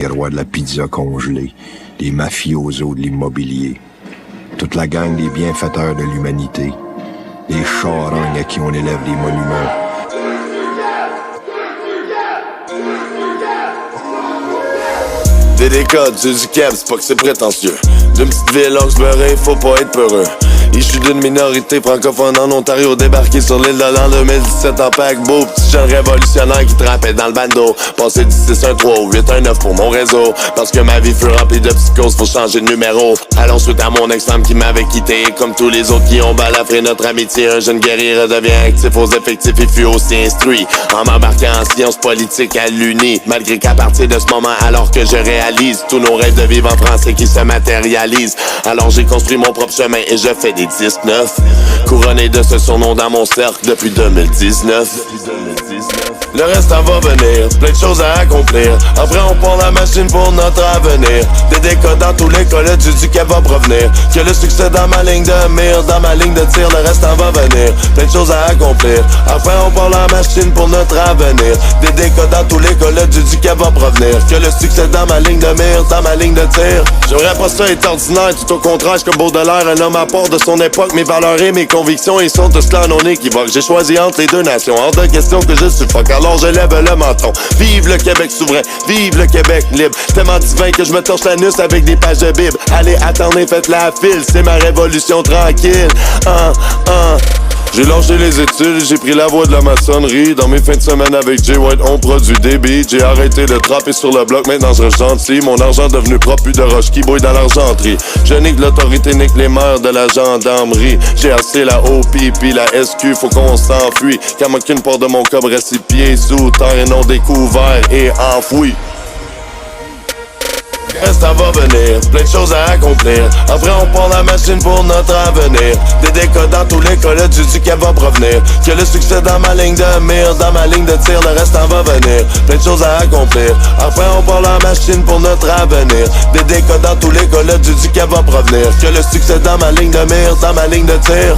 Les rois de la pizza congelée, les mafiosos de l'immobilier, toute la gang des bienfaiteurs de l'humanité, les charognes à qui on élève des monuments. Des décodes, c'est du cab, c'est pas que c'est prétentieux. D'une petite ville Oxbury, faut pas être peureux. Issu d'une minorité francophone en Ontario, débarqué sur l'île de l'an 2017 en paquebot. Petit jeune révolutionnaire qui trempait dans le bando. Passé du 613 au 819 pour mon réseau. Parce que ma vie fut remplie de psychose, faut changer de numéro. Allons suite à mon ex-femme qui m'avait quitté. Comme tous les autres qui ont balafré notre amitié, un jeune guerrier redevient actif aux effectifs et fut aussi instruit. En m'embarquant en sciences politiques à l'Uni. Malgré qu'à partir de ce moment, alors que je réalise tous nos rêves de vivre en français qui se matérialisent. Alors j'ai construit mon propre chemin et je fais des disques neufs. Couronné de ce surnom dans mon cercle depuis 2019. Le reste en va venir, plein de choses à accomplir. Après on prend la machine pour notre avenir. Des décodes dans tous les cas, le duquel va provenir. Que le succès dans ma ligne de mire, dans ma ligne de tir, le reste en va venir. Plein de choses à accomplir. Après on prend la machine pour notre avenir. Des décodes dans tous les cas, le duquel va provenir. Que le succès dans ma ligne de mire, dans ma ligne de tir. J'aimerais pas ça être ordinaire, tout au contraire, comme Baudelaire, un homme à part de son époque. Mes valeurs et mes convictions, ils sont tous là non équivoques. J'ai choisi entre les deux nations, hors de question que je suffoque. Alors je lève le menton. Vive le Québec souverain, vive le Québec libre. Tellement divin que je me torche l'anus avec des pages de Bible. Allez, attendez, faites la file, c'est ma révolution tranquille. J'ai lâché les études, j'ai pris la voie de la maçonnerie. Dans mes fins de semaine avec Jay White, on produit des beats. J'ai arrêté de trapper sur le bloc, maintenant je reste gentil. Mon argent devenu propre, plus de roche qui bouille dans l'argenterie. Je nique l'autorité, nique les mœurs de la gendarmerie. J'ai assez la OP puis la SQ, faut qu'on s'enfuit. Car qu'une part de mon cobre reste pieds sous terre et non découvert et enfoui. Reste à va venir, plein de choses à accomplir. Après on prend la machine pour notre avenir. Des décodes dans tous les cas, le duquel va provenir. Que le succès dans ma ligne de mire, dans ma ligne de tir, le reste en va venir. Plein de choses à accomplir. Après on prend la machine pour notre avenir. Des décodes dans tous les cas, le duquel va provenir. Que le succès dans ma ligne de mire, dans ma ligne de tir.